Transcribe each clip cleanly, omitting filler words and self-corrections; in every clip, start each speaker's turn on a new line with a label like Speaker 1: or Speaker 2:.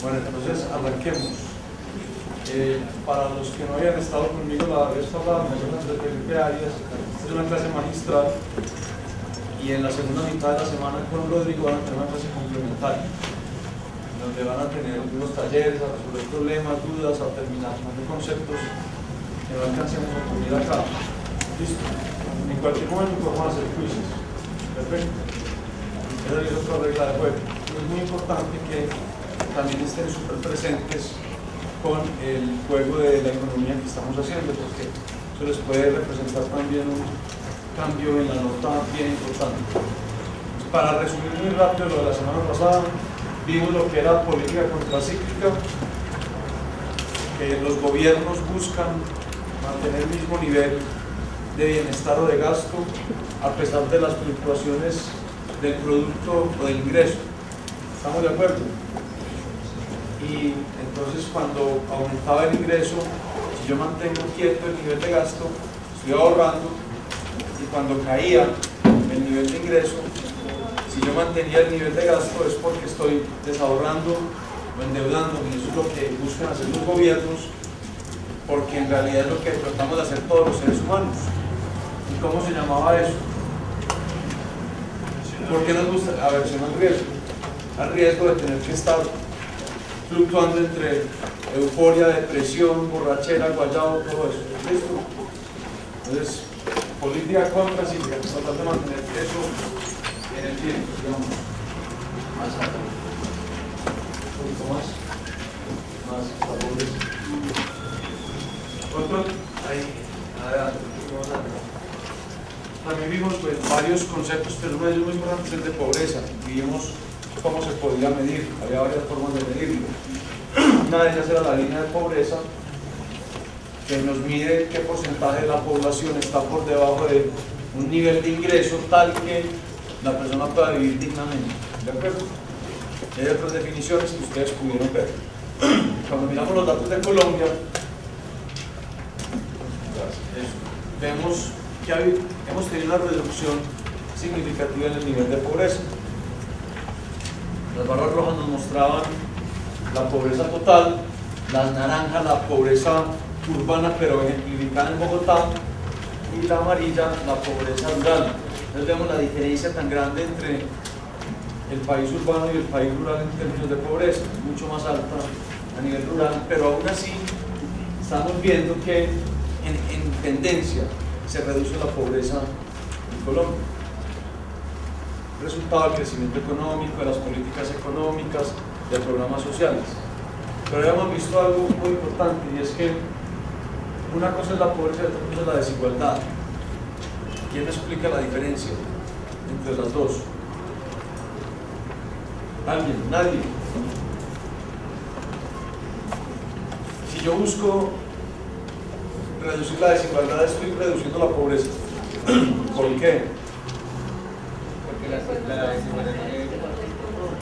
Speaker 1: Bueno, entonces arranquemos. Para los que no habían estado conmigo la vez pasada, me llamo Felipe Arias. Esta es una clase magistral y en la segunda mitad de la semana con Rodrigo van a tener una clase complementaria donde van a tener unos talleres, a resolver problemas, dudas, a terminar de conceptos que no alcancemos a cubrir acá. Listo. En cualquier momento podemos hacer quizzes. Perfecto. Esa es otra regla de juego. Es muy importante que también estén súper presentes con el juego de la economía que estamos haciendo, porque eso les puede representar también un cambio en la nota bien importante. Para resumir muy rápido lo de la semana pasada, vimos lo que era política contracíclica, que los gobiernos buscan mantener el mismo nivel de bienestar o de gasto a pesar de las fluctuaciones del producto o del ingreso. ¿Estamos de acuerdo? Y entonces cuando aumentaba el ingreso, si yo mantengo quieto el nivel de gasto, estoy ahorrando, y cuando caía el nivel de ingreso, si yo mantenía el nivel de gasto es porque estoy desahorrando o endeudando, y eso es lo que buscan hacer los gobiernos, porque en realidad es lo que tratamos de hacer todos los seres humanos. ¿Y cómo se llamaba eso? ¿Por qué nos gusta? Aversión al riesgo. Al riesgo de tener que estar fluctuando entre euforia, depresión, borrachera, guayabo, todo eso. ¿Listo? Entonces, política contracíclica, tratar de mantener eso en el tiempo, digamos, más alto. Un poquito más sabores. Otro, ahí, adelante. También vimos pues, varios conceptos, pero uno de ellos muy importante es el de pobreza. Vimos cómo se podía medir, había varias formas de medirlo. Una de ellas era la línea de pobreza, que nos mide qué porcentaje de la población está por debajo de un nivel de ingreso tal que la persona pueda vivir dignamente. ¿De acuerdo? Hay otras definiciones que ustedes pudieron ver. Cuando miramos los datos de Colombia, vemos que hemos tenido una reducción significativa en el nivel de pobreza. Las barras rojas nos mostraban la pobreza total, las naranjas la pobreza urbana pero ejemplificada en Bogotá, y la amarilla la pobreza rural. Entonces vemos la diferencia tan grande entre el país urbano y el país rural en términos de pobreza, mucho más alta a nivel rural, pero aún así estamos viendo que en tendencia se reduce la pobreza en Colombia. Resultado del crecimiento económico, de las políticas económicas, de programas sociales. Pero ya hemos visto algo muy importante, y es que una cosa es la pobreza y otra cosa es la desigualdad. ¿Quién explica la diferencia entre las dos? ¿Alguien? ¿Nadie? Si yo busco reducir la desigualdad, estoy reduciendo la pobreza. ¿Por qué?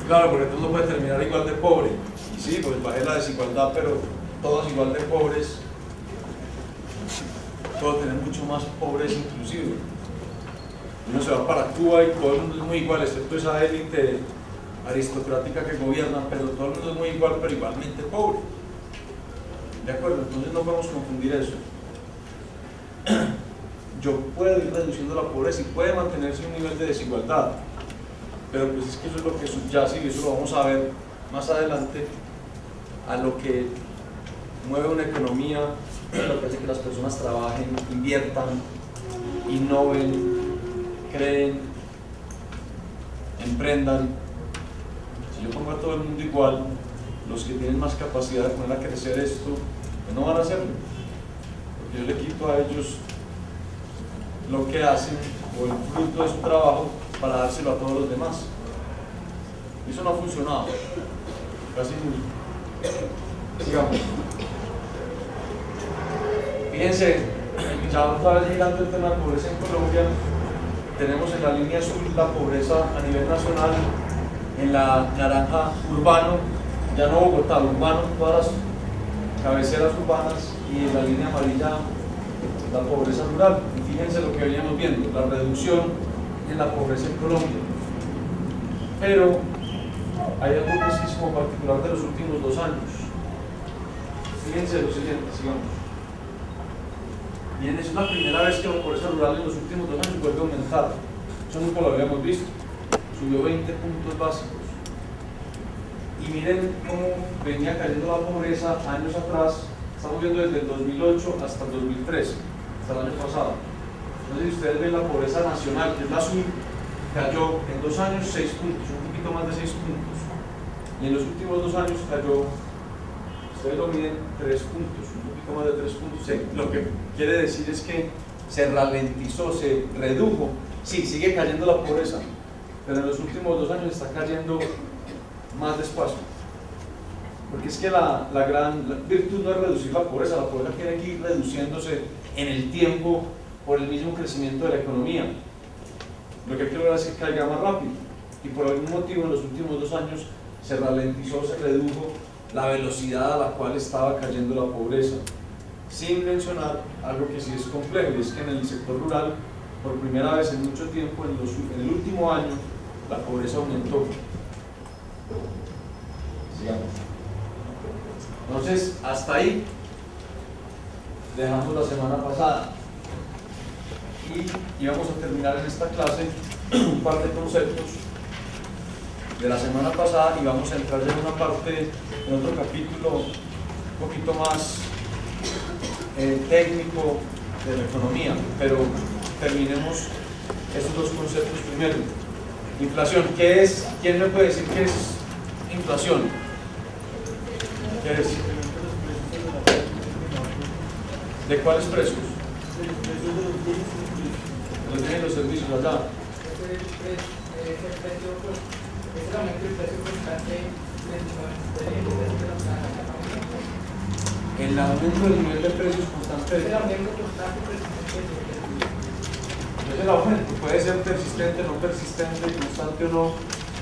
Speaker 1: Claro, porque tú no puedes terminar igual de pobre. Y sí, pues bajé la desigualdad, pero todos igual de pobres, todos tienen mucho más pobreza inclusive. Uno se va para Cuba y todo el mundo es muy igual, excepto esa élite aristocrática que gobierna, pero todo el mundo es muy igual, pero igualmente pobre. ¿De acuerdo? Entonces no podemos confundir eso. Yo puedo ir reduciendo la pobreza y puede mantenerse un nivel de desigualdad, pero pues es que eso es lo que subyace, y eso lo vamos a ver más adelante, a lo que mueve una economía, lo que hace que las personas trabajen, inviertan, innoven, creen, emprendan. Si yo pongo a todo el mundo igual, los que tienen más capacidad de poner a crecer esto, pues no van a hacerlo, porque yo le quito a ellos lo que hacen o el fruto de su trabajo para dárselo a todos los demás. Eso no ha funcionado, casi nunca. Sigamos. Fíjense, ya otra vez llegando el tema de pobreza en Colombia, tenemos en la línea azul la pobreza a nivel nacional, en la naranja urbano, ya no Bogotá, urbano, todas las cabeceras urbanas, y en la línea amarilla la pobreza rural. Y fíjense lo que veníamos viendo, la reducción en la pobreza en Colombia. Pero hay algo que es como particular de los últimos 2 años. Fíjense lo siguiente, sigamos. Bien, es la primera vez que la pobreza rural en los últimos 2 años vuelve a aumentar. Eso nunca lo habíamos visto. Subió 20 puntos básicos. Y miren cómo venía cayendo la pobreza años atrás. Estamos viendo desde el 2008 hasta el 2013, hasta el año pasado. Entonces, si ustedes ven la pobreza nacional, que es la azul, cayó en 2 años 6 puntos, un poquito más de 6 puntos. Y en los últimos 2 años cayó, ustedes lo miden, 3 puntos, un poquito más de 3 puntos. Lo que quiere decir es que se ralentizó, se redujo. Sí, sigue cayendo la pobreza, pero en los últimos 2 años está cayendo más despacio. Porque es que la gran virtud no es reducir la pobreza tiene que ir reduciéndose en el tiempo por el mismo crecimiento de la economía. Lo que hay que lograr es que caiga más rápido, y por algún motivo en los últimos 2 años se ralentizó, se redujo la velocidad a la cual estaba cayendo la pobreza, sin mencionar algo que sí es complejo, y es que en el sector rural, por primera vez en mucho tiempo, en el último año, la pobreza aumentó. Sigamos. Entonces, hasta ahí dejamos la semana pasada y vamos a terminar en esta clase un par de conceptos de la semana pasada, y vamos a entrar en una parte, en otro capítulo un poquito más técnico de la economía, pero terminemos esos 2 conceptos primero. Inflación, ¿qué es? ¿Quién me puede decir qué es inflación? ¿Qué es? ¿De cuáles precios? Los bienes y los servicios allá. El aumento del nivel de precios constante. Es el aumento, puede ser persistente, no persistente, constante o no,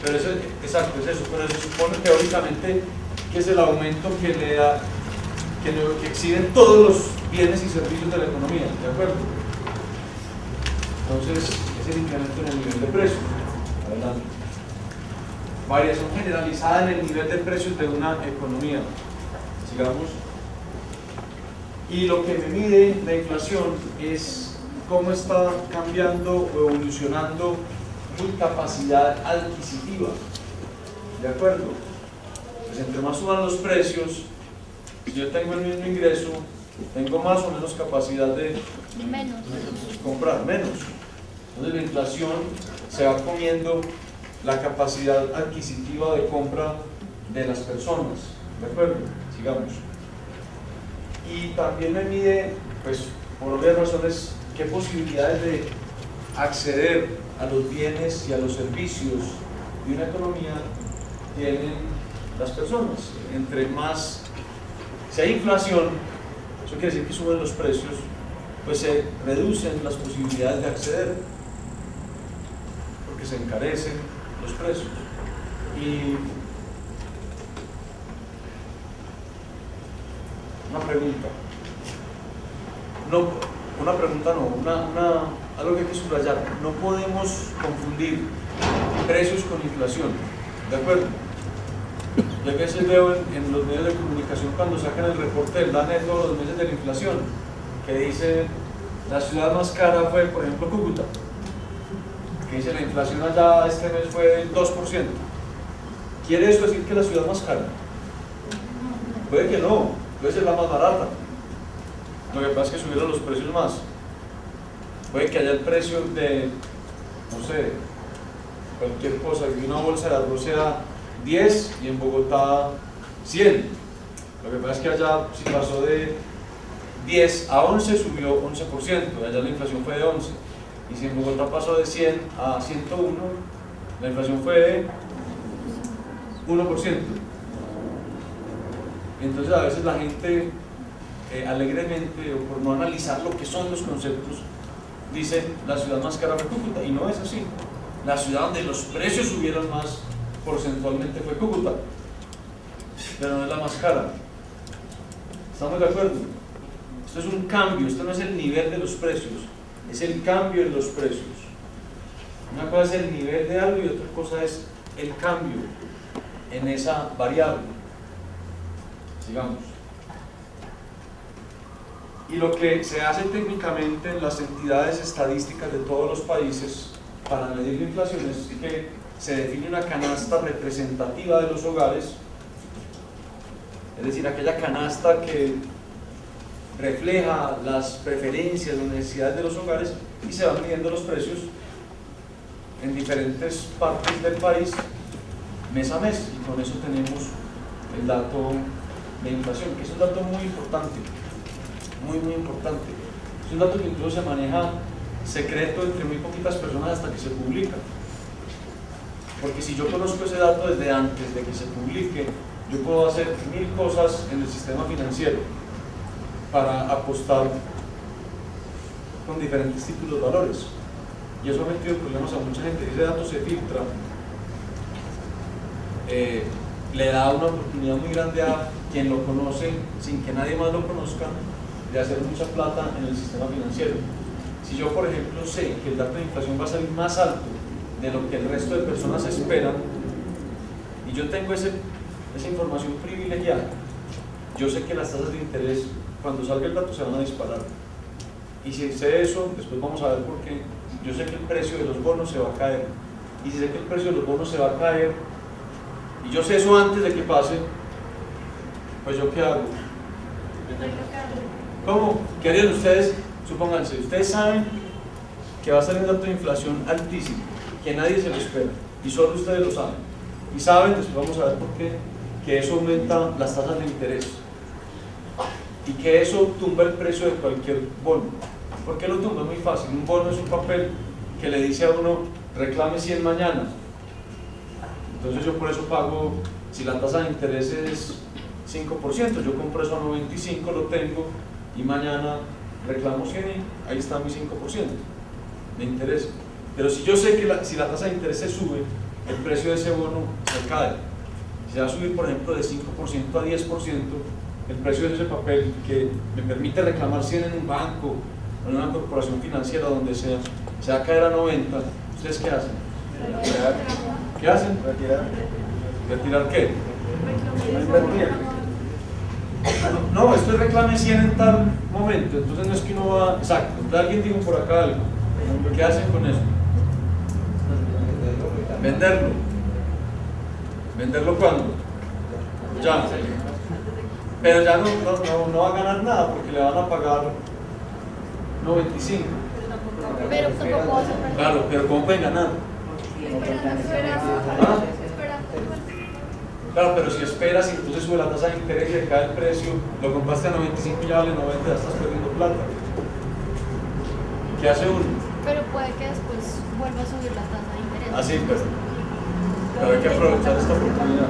Speaker 1: pero eso, exacto, es eso, pero se supone teóricamente que es el aumento que le da, que exhiben todos los bienes y servicios de la economía, ¿de acuerdo? Entonces, es el incremento en el nivel de precios. Adelante. Variación generalizada en el nivel de precios de una economía. Sigamos. Y lo que me mide la inflación es cómo está cambiando o evolucionando mi capacidad adquisitiva. ¿De acuerdo? Pues entre más suban los precios, si yo tengo el mismo ingreso, tengo más o menos capacidad de comprar menos. Entonces la inflación se va comiendo la capacidad adquisitiva de compra de las personas. ¿De acuerdo? Sigamos. Y también me mide, pues por obvias razones, qué posibilidades de acceder a los bienes y a los servicios de una economía tienen las personas. Entre más, si hay inflación, eso quiere decir que suben los precios, pues se reducen las posibilidades de acceder, porque se encarecen los precios. Y una pregunta. Algo que hay que subrayar. No podemos confundir precios con inflación. ¿De acuerdo? Yo a veces veo en los medios de comunicación cuando sacan el reporte del DANE de todos los meses de la inflación, que dice la ciudad más cara fue, por ejemplo, Cúcuta, que dice la inflación allá este mes fue del 2%. ¿Quiere eso decir que la ciudad más cara? Puede que no, puede ser la más barata. Lo que pasa es que subieron los precios más. Puede que haya el precio de, no sé, cualquier cosa, que una bolsa de arroz sea 10 y en Bogotá 100. Lo que pasa es que allá, si pasó de 10 a 11, subió 11%, allá la inflación fue de 11. Y si en Bogotá pasó de 100 a 101, la inflación fue de 1%. Entonces a veces la gente alegremente, o por no analizar lo que son los conceptos, dice la ciudad más cara fue Cúcuta, y no es así. La ciudad donde los precios subieron más porcentualmente fue Cúcuta, pero no es la más cara. ¿Estamos de acuerdo? Esto es un cambio, esto no es el nivel de los precios, es el cambio en los precios. Una cosa es el nivel de algo y otra cosa es el cambio. en esa variable. Sigamos. Y lo que se hace técnicamente en las entidades estadísticas de todos los países para medir la inflación es que se define una canasta representativa de los hogares, es decir, aquella canasta que refleja las preferencias, las necesidades de los hogares, y se van midiendo los precios en diferentes partes del país mes a mes, y con eso tenemos el dato de inflación, que es un dato muy importante, muy importante. Es un dato que incluso se maneja secreto entre muy poquitas personas hasta que se publica, porque si yo conozco ese dato desde antes de que se publique, yo puedo hacer 1000 cosas en el sistema financiero para apostar con diferentes títulos valores, y eso ha metido problemas a mucha gente. Ese dato se filtra, le da una oportunidad muy grande a quien lo conoce sin que nadie más lo conozca de hacer mucha plata en el sistema financiero. Si yo, por ejemplo, sé que el dato de inflación va a salir más alto de lo que el resto de personas esperan, y yo tengo esa información privilegiada, yo sé que las tasas de interés cuando salga el dato se van a disparar, y si sé eso, después vamos a ver por qué. Yo sé que el precio de los bonos se va a caer, y si sé que el precio de los bonos se va a caer, y yo sé eso antes de que pase, pues yo ¿qué hago? ¿Cómo? ¿Qué harían ustedes? Supónganse, ustedes saben que va a salir un dato de inflación altísimo, que nadie se lo espera, y solo ustedes lo saben, y saben, después vamos a ver por qué, que eso aumenta las tasas de interés, y que eso tumba el precio de cualquier bono. ¿Por qué lo tumba? Es muy fácil. Un bono es un papel que le dice a uno, reclame 100 mañana. Entonces yo por eso pago, si la tasa de interés es 5%, yo compro eso a 95, lo tengo, y mañana reclamo 100 y ahí está mi 5% de interés. Pero si yo sé que si la tasa de interés se sube, el precio de ese bono se cae. Si se va a subir, por ejemplo, de 5% a 10%, el precio de ese papel que me permite reclamar 100 en un banco o en una corporación financiera, donde sea, se va a caer a 90. ¿Ustedes qué hacen? ¿Qué hacen? ¿Retirar qué? No, esto es reclame 100 en tal momento, entonces no es que uno va. Exacto, entonces alguien dijo por acá algo. ¿Qué hacen con eso? Venderlo. ¿Venderlo cuándo? Ya. Pero ya no va a ganar nada porque le van a pagar 95.
Speaker 2: Pero tampoco vas a perder.
Speaker 1: Claro, pero ¿cómo pueden ganar? ¿Ah? Claro, pero si esperas y entonces sube la tasa de interés y le cae el precio, lo compraste a 95 y ya vale 90, ya estás perdiendo plata. ¿Qué hace uno?
Speaker 2: Pero puede que después vuelva a subir la tasa de interés.
Speaker 1: Así, pero hay que aprovechar esta oportunidad.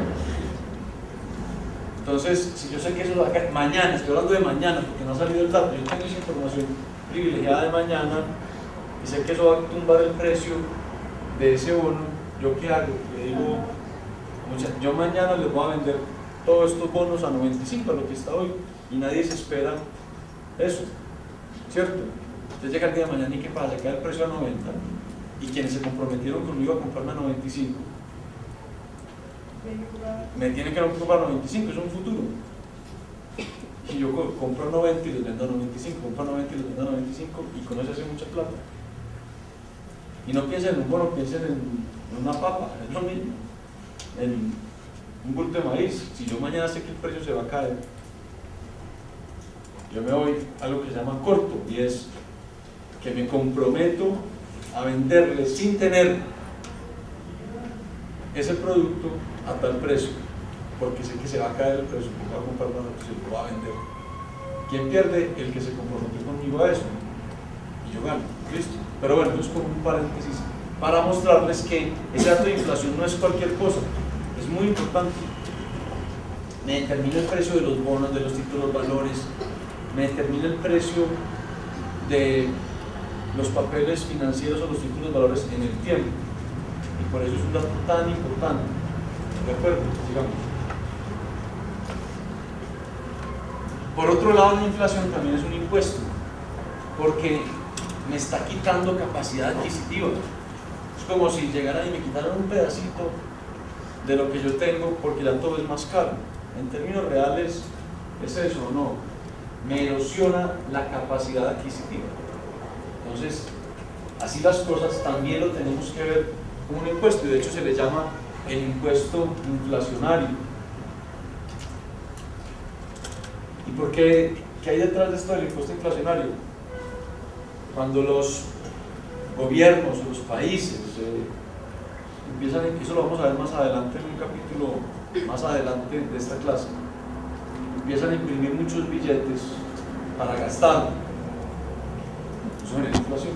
Speaker 1: Entonces, si yo sé que eso va a caer mañana, estoy hablando de mañana porque no ha salido el dato, yo tengo esa información privilegiada de mañana y sé que eso va a tumbar el precio de ese bono, ¿yo qué hago? Le digo, yo mañana les voy a vender todos estos bonos a 95, a lo que está hoy, y nadie se espera eso, ¿cierto? Entonces llega el día de mañana y ¿qué pasa? Cae el precio a 90 y quienes se comprometieron conmigo a comprarme a 95 me tienen que comprar a 95, es un futuro. Y yo compro a 90 y les vendo a 95, compro a 90 y les vendo a 95, y con eso hace mucha plata. Y no piensen en un bono, piensen en una papa, es lo mismo, en un bulto de maíz. Si yo mañana sé que el precio se va a caer, yo me voy a lo que se llama corto, y es que me comprometo a venderle sin tener ese producto a tal precio, porque sé que se va a caer el precio, que va a comprar más, se lo va a vender. ¿Quién pierde? El que se comprometió conmigo a eso, y yo gano, listo. Pero bueno, eso es como un paréntesis para mostrarles que ese dato de inflación no es cualquier cosa, es muy importante. Me determina el precio de los bonos, de los títulos valores, me determina el precio de los papeles financieros o los títulos valores en el tiempo, y por eso es un dato tan importante. ¿De acuerdo? Sigamos. Por otro lado, la inflación también es un impuesto, porque me está quitando capacidad adquisitiva. Es como si llegaran y me quitaran un pedacito de lo que yo tengo porque ya todo es más caro. En términos reales, ¿es eso o no? Me erosiona la capacidad adquisitiva. Entonces, así las cosas también lo tenemos que ver como un impuesto, y de hecho se le llama el impuesto inflacionario. ¿Y por qué? ¿Qué hay detrás de esto del impuesto inflacionario? Cuando los gobiernos o los países empiezan, eso lo vamos a ver más adelante en un capítulo más adelante de esta clase, empiezan a imprimir muchos billetes para gastar, eso genera inflación,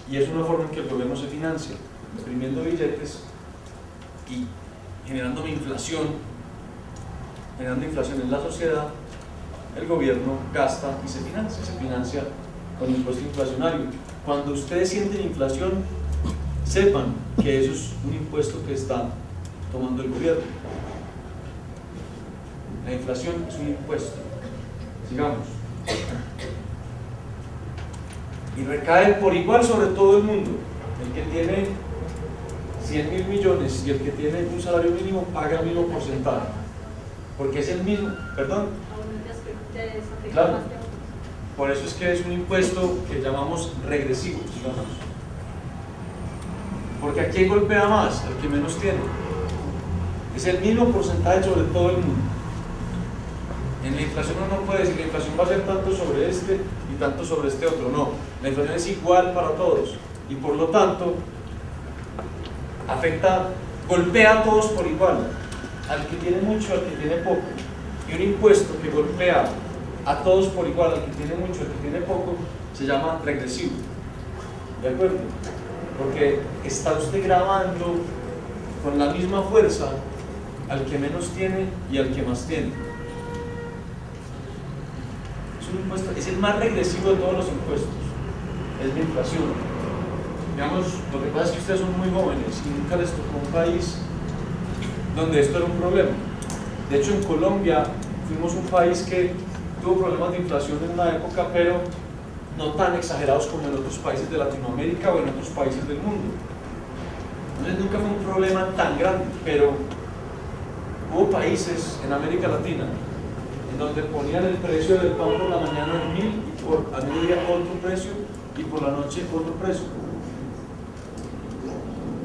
Speaker 1: y es una forma en que el gobierno se financia, imprimiendo billetes y generando inflación en la sociedad. El gobierno gasta y se financia con impuesto inflacionario. Cuando ustedes sienten inflación, sepan que eso es un impuesto que está tomando el gobierno. La inflación es un impuesto. Sigamos. Y recae por igual sobre todo el mundo. El que tiene 100.000 millones y el que tiene un salario mínimo paga el mismo porcentaje. Porque es el mismo, perdón. Claro. Por eso es que es un impuesto que llamamos regresivo, digamos. Porque ¿a quién golpea más? Al que menos tiene. Es el mismo porcentaje sobre todo el mundo. En la inflación uno no puede decir la inflación va a ser tanto sobre este y tanto sobre este otro. No, la inflación es igual para todos y por lo tanto golpea a todos por igual, al que tiene mucho, al que tiene poco. Y un impuesto que golpea a todos por igual, al que tiene mucho, al que tiene poco, se llama regresivo. ¿De acuerdo? Porque está usted grabando con la misma fuerza al que menos tiene y al que más tiene. Es un impuesto, es el más regresivo de todos los impuestos, es la inflación. Digamos, lo que pasa es que ustedes son muy jóvenes y nunca les tocó un país donde esto era un problema. De hecho, en Colombia fuimos un país que tuvo problemas de inflación en una época, pero no tan exagerados como en otros países de Latinoamérica o en otros países del mundo. Entonces nunca fue un problema tan grande, pero hubo países en América Latina en donde ponían el precio del pan por la mañana en 1.000 y por al mediodía otro precio y por la noche otro precio.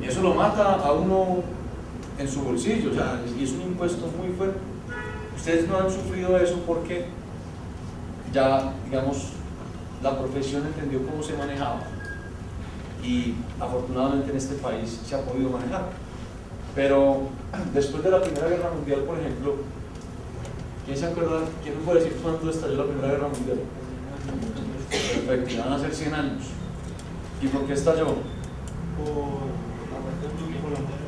Speaker 1: Y eso lo mata a uno en su bolsillo, o sea, y es un impuesto muy fuerte. Ustedes no han sufrido eso porque ya, digamos, la profesión entendió cómo se manejaba y afortunadamente en este país se ha podido manejar. Pero después de la Primera Guerra Mundial, por ejemplo, ¿quién se acuerda? ¿Quién me puede decir cuándo estalló la Primera Guerra Mundial? Perfecto, ya van a ser 100 años. ¿Y por qué estalló?
Speaker 3: Por la muerte del duque colombiano.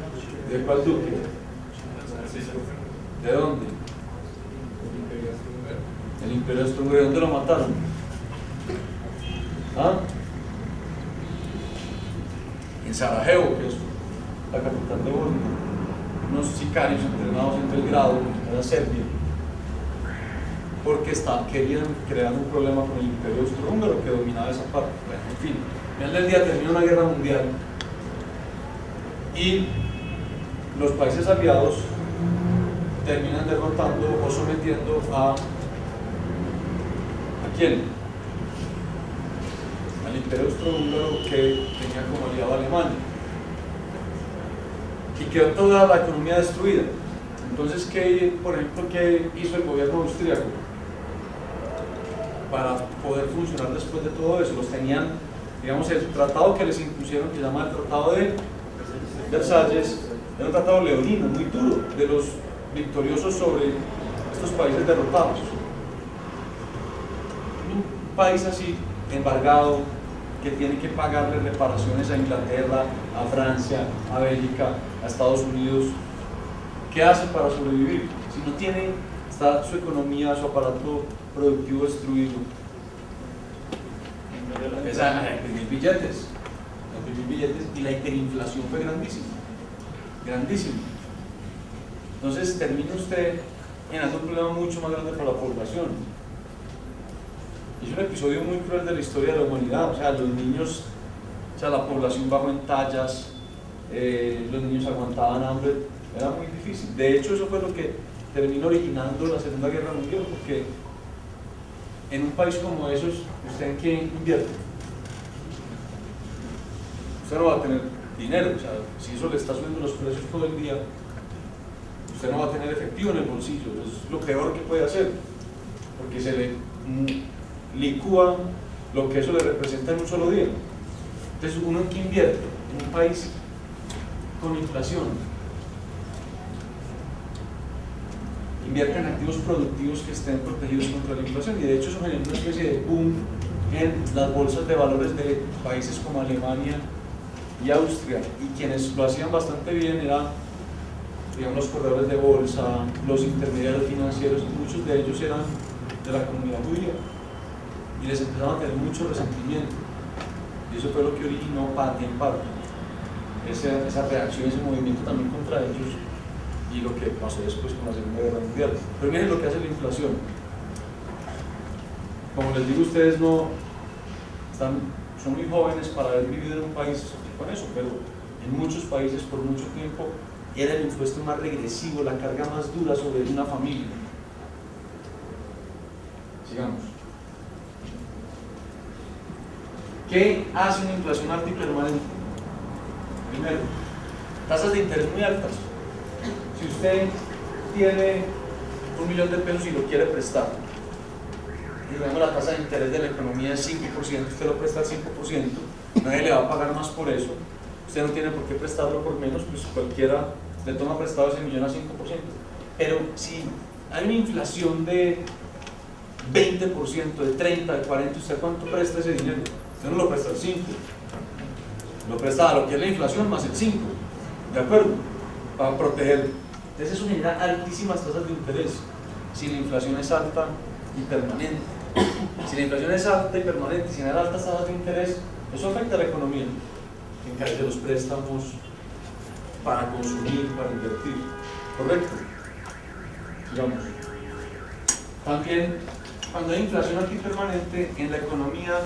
Speaker 1: ¿De cuál duque? ¿De dónde? El Imperio Austrohúngaro. ¿De dónde lo mataron? ¿Ah? En Sarajevo, que es la capital de Bosnia. Unos sicarios entrenados en Belgrado, en Serbia, porque querían crear un problema con el Imperio Austrohúngaro que dominaba esa parte. Bueno, en fin, al final del día terminó una guerra mundial y los países aliados terminan derrotando o sometiendo ¿a quién? Al Imperio Austrohúngaro, que tenía como aliado a Alemania, y quedó toda la economía destruida. Entonces, por ejemplo, ¿qué hizo el gobierno austríaco para poder funcionar después de todo eso? Los tenían, digamos, el tratado que les impusieron, que se llama el Tratado de Versalles, era un tratado leonino, muy duro, de los victoriosos sobre estos países derrotados. Un país así, embargado, que tiene que pagarle reparaciones a Inglaterra, a Francia, a Bélgica, a Estados Unidos, ¿qué hace para sobrevivir? Si no tiene, está su economía, su aparato productivo destruido. Empiezan a imprimir billetes, y la hiperinflación fue grandísima, grandísima. Entonces termina usted generando un problema mucho más grande para la población. Es un episodio muy cruel de la historia de la humanidad. O sea, los niños, o sea, la población bajó en tallas, los niños aguantaban hambre, era muy difícil. De hecho, eso fue lo que terminó originando la Segunda Guerra Mundial, porque en un país como esos, ¿usted en qué invierte? Usted no va a tener dinero, o sea, si eso le está subiendo los precios todo el día, usted no va a tener efectivo en el bolsillo. Es lo peor que puede hacer, porque se le licúa lo que eso le representa en un solo día. Entonces, ¿uno en qué invierte? En un país con inflación, invierte en activos productivos que estén protegidos contra la inflación, y de hecho eso generó una especie de boom en las bolsas de valores de países como Alemania y Austria, y quienes lo hacían bastante bien eran, digamos, los corredores de bolsa, los intermediarios financieros, y muchos de ellos eran de la comunidad judía, y les empezaron a tener mucho resentimiento, y eso fue lo que originó en parte esa reacción, ese movimiento también contra ellos, y lo que pasó después con la Segunda Guerra Mundial. Pero miren lo que hace la inflación. Como les digo, ustedes son muy jóvenes para haber vivido en un país con eso, pero en muchos países por mucho tiempo era el impuesto más regresivo, la carga más dura sobre una familia. Sigamos. ¿Qué hace una inflación alta y permanente? Primero, tasas de interés muy altas. Si usted tiene $1.000.000 y lo quiere prestar, digamos la tasa de interés de la economía es 5%, usted lo presta al 5%, nadie le va a pagar más por eso, usted no tiene por qué prestarlo por menos, pues cualquiera le toma prestado ese millón a 5%. Pero si hay una inflación de 20%, de 30%, de 40%, ¿usted cuánto presta ese dinero? Usted no lo presta al 5%, lo presta a lo que es la inflación más el 5%, ¿de acuerdo? Para proteger. Entonces eso genera altísimas tasas de interés si la inflación es alta y permanente. Si la inflación es alta y permanente, si genera altas tasas de interés, eso afecta a la economía, encarece los préstamos para consumir, para invertir. ¿Correcto? Digamos. También, cuando hay inflación alta y permanente, en la economía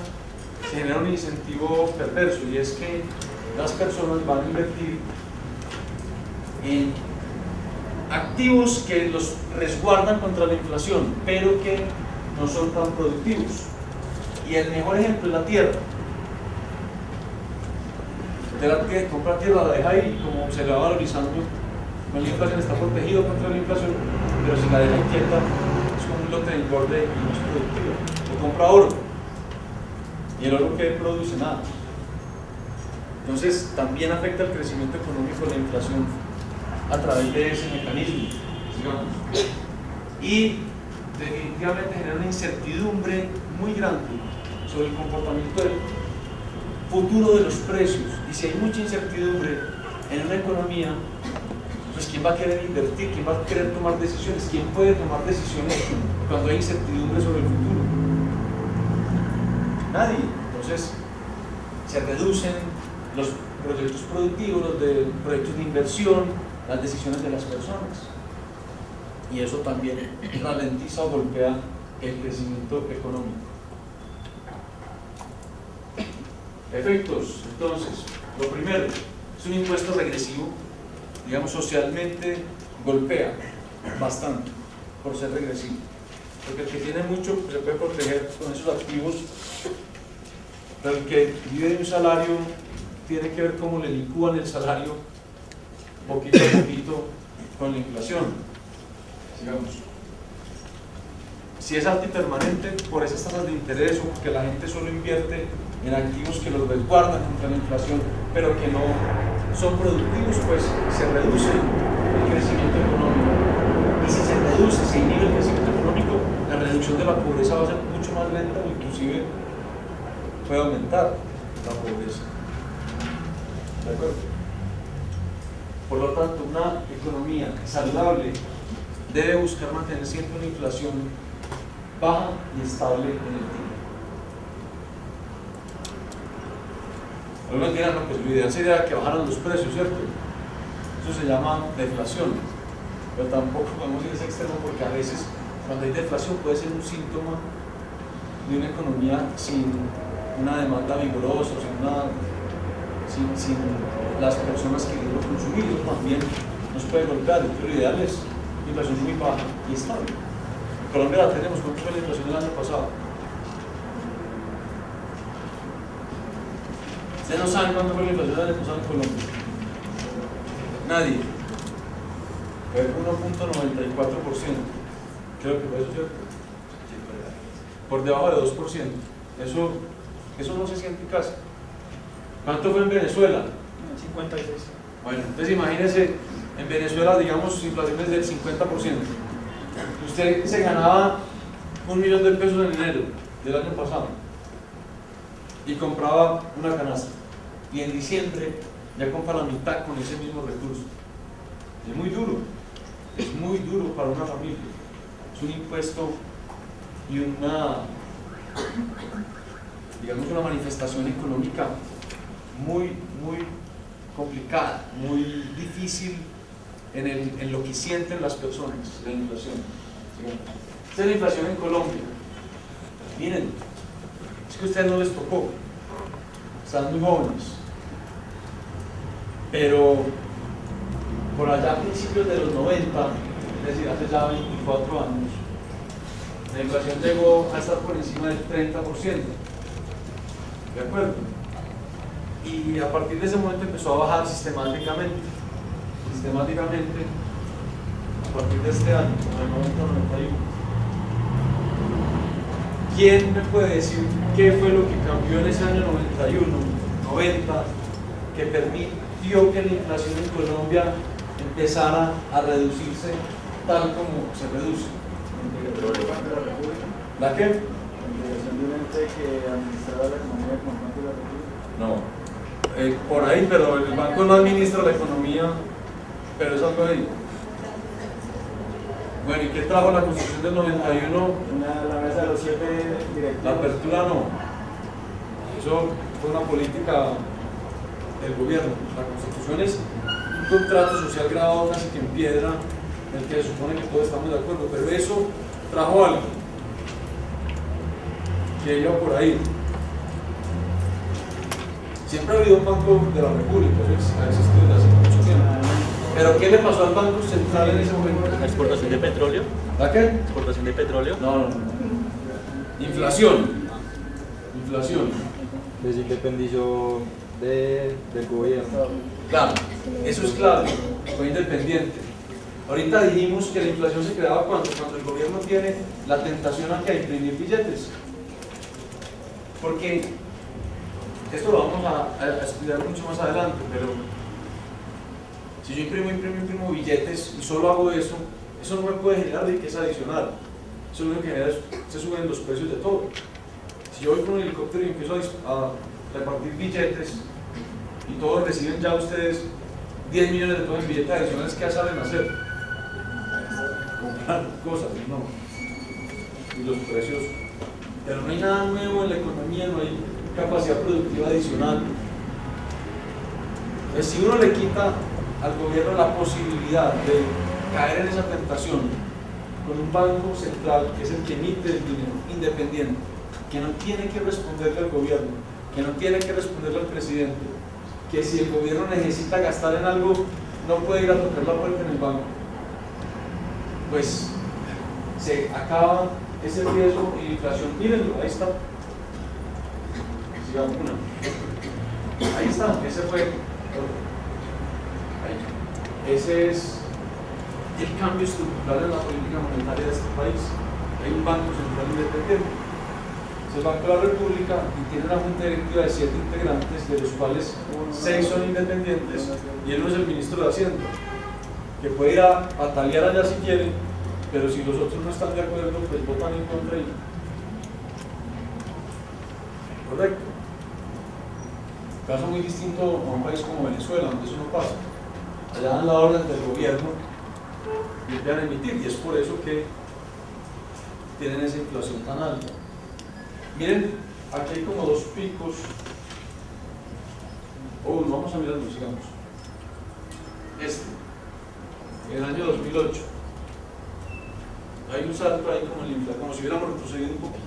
Speaker 1: se genera un incentivo perverso, y es que las personas van a invertir en activos que los resguardan contra la inflación, pero que no son tan productivos. Y el mejor ejemplo es la tierra. Usted compra tierra, la deja ahí, como se le va valorizando, con la inflación está protegido contra la inflación, pero si la deja quieta, es como un lote de engorde y no es productivo. O compra oro, y el oro que produce nada. Entonces, también afecta el crecimiento económico la inflación a través de ese mecanismo, digamos. Y definitivamente genera una incertidumbre muy grande sobre el comportamiento del futuro de los precios. Y si hay mucha incertidumbre en una economía, pues ¿quién va a querer invertir? ¿Quién va a querer tomar decisiones? ¿Quién puede tomar decisiones cuando hay incertidumbre sobre el futuro? Nadie. Entonces se reducen los proyectos productivos, los proyectos de inversión, las decisiones de las personas, y eso también ralentiza o golpea el crecimiento económico. Efectos, entonces, lo primero, es un impuesto regresivo, digamos, socialmente golpea bastante por ser regresivo, porque el que tiene mucho se puede proteger con esos activos, pero el que vive de un salario tiene que ver cómo le licúan el salario poquito a poquito con la inflación. Sigamos. Si es alta y permanente, por esas tasas de interés, o porque la gente solo invierte en activos que los resguardan contra la inflación, pero que no son productivos, pues se reduce el crecimiento económico. Y si se reduce, se inhibe el crecimiento económico, la reducción de la pobreza va a ser mucho más lenta, o inclusive puede aumentar la pobreza. ¿De acuerdo? Por lo tanto, una economía saludable debe buscar mantener siempre una inflación baja y estable en el tiempo. Algunos dirán, no, pues lo ideal sería que bajaran los precios, ¿cierto? Eso se llama deflación, pero tampoco podemos ir a ese extremo, porque a veces cuando hay deflación puede ser un síntoma de una economía sin una demanda vigorosa, sin una sin las personas que lo consumido también nos puede golpear. Lo ideal es inflación muy baja y estable. En Colombia la tenemos. ¿Cuánto fue la inflación el año pasado? Ustedes no saben cuánto fue la inflación el año pasado en Colombia. Nadie. Fue 1.94%. Creo que fue eso, ¿cierto? Por debajo de 2%. Eso no se siente casi. ¿Cuánto fue en Venezuela?
Speaker 3: 56.
Speaker 1: Bueno, entonces imagínense, en Venezuela, digamos, inflaciones del 50%. Usted se ganaba 1 millón de pesos en enero del año pasado y compraba una canasta. Y en diciembre ya compra la mitad con ese mismo recurso. Es muy duro para una familia. Es un impuesto y digamos, una manifestación económica muy complicada, muy difícil en lo que sienten las personas, la inflación. Esta es la inflación en Colombia. Miren, es que a ustedes no les tocó, están muy jóvenes, pero por allá a principios de los 90, es decir, hace ya 24 años, la inflación llegó a estar por encima del 30%. ¿De acuerdo? Y a partir de ese momento empezó a bajar sistemáticamente, a partir de este año, del 90-91. ¿Quién me puede decir qué fue lo que cambió en ese año 91, 90, que permitió que la inflación en Colombia empezara a reducirse tal como se reduce? ¿La qué?
Speaker 3: Que administraba la economía como Banco de la República.
Speaker 1: No, por ahí, pero el banco no administra la economía, pero es algo ahí. Bueno, ¿y qué trajo la Constitución del 91?
Speaker 3: La mesa de los 7 directivos.
Speaker 1: La apertura no. Eso fue una política del gobierno. La Constitución es un contrato social grabado casi que en piedra, en el que se supone que todos estamos de acuerdo, pero eso trajo algo que iba por ahí. Siempre ha habido un Banco de la República, eso ha existido desde hace mucho tiempo. Pero ¿qué le pasó al Banco Central en ese momento?
Speaker 4: ¿La exportación de petróleo?
Speaker 1: ¿La qué?
Speaker 4: ¿Exportación de petróleo?
Speaker 1: No. Inflación.
Speaker 5: Se independizó del gobierno.
Speaker 1: Claro, eso es claro, fue independiente. Ahorita dijimos que la inflación se creaba cuando el gobierno tiene la tentación a imprimir billetes. Porque esto lo vamos a estudiar mucho más adelante, pero si yo imprimo billetes y solo hago eso no me puede generar riqueza adicional. Eso lo que genera es se suben los precios de todo. Si yo voy con un helicóptero y empiezo a repartir billetes y todos reciben ya ustedes 10 millones de pesos en billetes adicionales, ¿qué saben hacer? Comprar cosas, ¿no? Y los precios. Pero no hay nada nuevo en la economía, no hay capacidad productiva adicional. Entonces, si uno le quita al gobierno la posibilidad de caer en esa tentación con un banco central que es el que emite el dinero independiente, que no tiene que responderle al gobierno, que no tiene que responderle al presidente, que si el gobierno necesita gastar en algo no puede ir a tocar la puerta en el banco, pues se acaba ese riesgo y inflación. Mírenlo, ahí está. Sigamos una. Ahí está, ese fue. Ahí. Ese es el cambio estructural en la política monetaria de este país. Hay un banco central independiente, es el Banco de la República, y tiene una junta directiva de 7 integrantes, de los cuales 6 son independientes y uno es el ministro de Hacienda, que puede ir a patalear allá si quiere, pero si los otros no están de acuerdo, pues votan en contra. Correcto. Caso muy distinto a un país como Venezuela, donde eso no pasa. Allá dan la orden del gobierno y empiezan a emitir, y es por eso que tienen esa inflación tan alta. Miren, aquí hay como 2 picos. Vamos a mirarlo, sigamos. En el año 2008. Hay un salto ahí como en la inflación, como si hubiéramos retrocedido un poquito.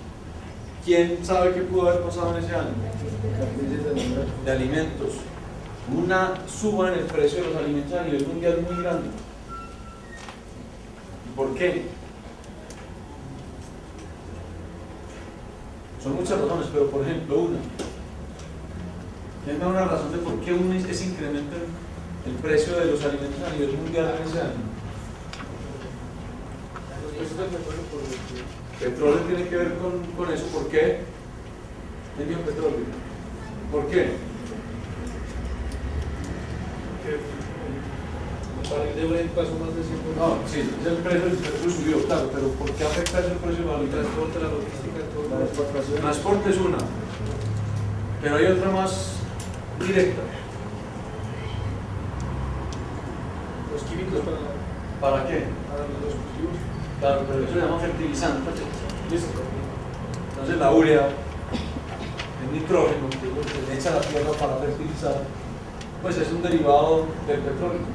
Speaker 1: ¿Quién sabe qué pudo haber pasado en ese año? De alimentos. una suba en el precio de los alimentos a nivel mundial muy grande. ¿Y por qué? Son muchas razones, pero por ejemplo una. ¿Quién da una razón de por qué ese incremento en el precio de los alimentos a nivel mundial en ese año? Petróleo tiene que ver con eso. ¿Por qué? ¿Quién dijo petróleo? ¿Por qué?
Speaker 6: El barril de Brent pasó más de 100%.
Speaker 1: No, sí, el precio del petróleo subió, claro, pero ¿por qué afecta eso el precio del
Speaker 6: El
Speaker 1: barril?
Speaker 6: transporte, la logística, todo.
Speaker 3: La exportación.
Speaker 1: Transporte es una, pero hay otra más directa.
Speaker 6: Los químicos
Speaker 1: ¿Para qué?
Speaker 6: para los cultivos.
Speaker 1: Claro, pero eso se llama fertilizante. ¿Listo? Entonces la urea, el nitrógeno, que es lo que se le echa a la tierra para fertilizar, pues es un derivado del petróleo.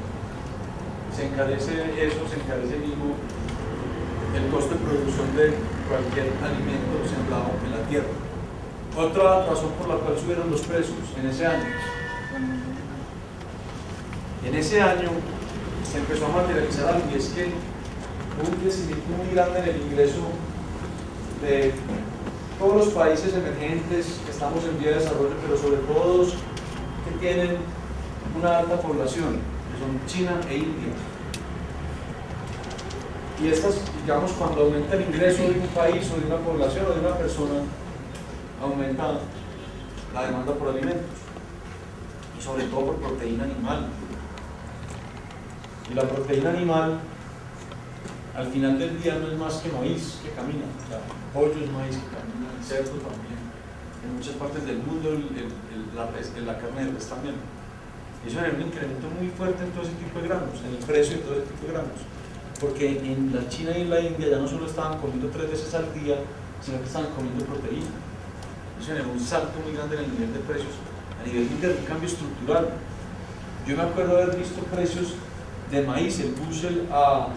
Speaker 1: Se encarece eso, se encarece mismo el costo de producción de cualquier alimento sembrado en la tierra. Otra razón por la cual subieron los precios en ese año. En ese año se empezó a materializar algo, y es que hubo un crecimiento muy grande en el ingreso de todos los países emergentes que estamos en vía de desarrollo, pero sobre todo los que tienen una alta población, que son China e India. Y estas, digamos, cuando aumenta el ingreso de un país o de una población o de una persona, aumenta la demanda por alimentos, y sobre todo por proteína animal. Y la proteína animal, al final del día, no es más que maíz que camina. O sea, pollo es maíz que camina, el cerdo también. En muchas partes del mundo la carne de res también. Y eso genera un incremento muy fuerte en todo ese tipo de granos, en el precio de todo ese tipo de granos. Porque en la China y en la India ya no solo estaban comiendo 3 veces al día, sino que estaban comiendo proteína. Eso generó un salto muy grande en el nivel de precios, a nivel de un cambio estructural. Yo me acuerdo haber visto precios de maíz, el bushel a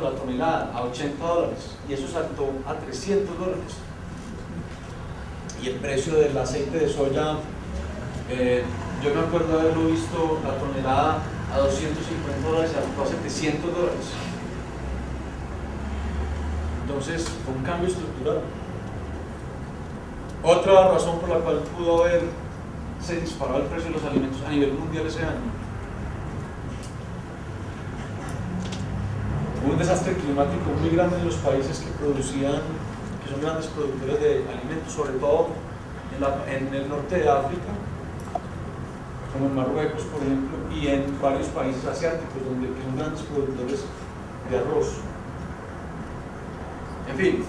Speaker 1: la tonelada a $80, y eso saltó a $300. Y el precio del aceite de soya, yo me acuerdo haberlo visto la tonelada a $250 y saltó a $700. Entonces fue un cambio estructural. Otra razón por la cual pudo haberse disparado el precio de los alimentos a nivel mundial ese año: hubo un desastre climático muy grande en los países que son grandes productores de alimentos, sobre todo en el norte de África, como en Marruecos, por ejemplo, y en varios países asiáticos, que son grandes productores de arroz. En fin,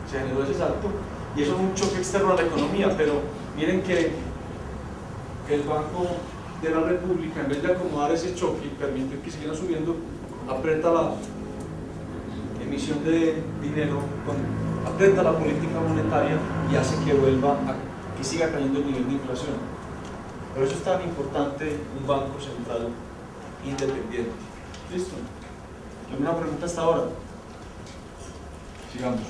Speaker 1: se generó ese salto, y eso es un choque externo a la economía. Pero miren que el Banco de la República, en vez de acomodar ese choque y permitir que siguiera subiendo, aprieta la emisión de dinero, aprieta la política monetaria y hace que que siga cayendo el nivel de inflación. Por eso es tan importante un banco central independiente. ¿Listo? ¿Alguna pregunta hasta ahora? Sigamos.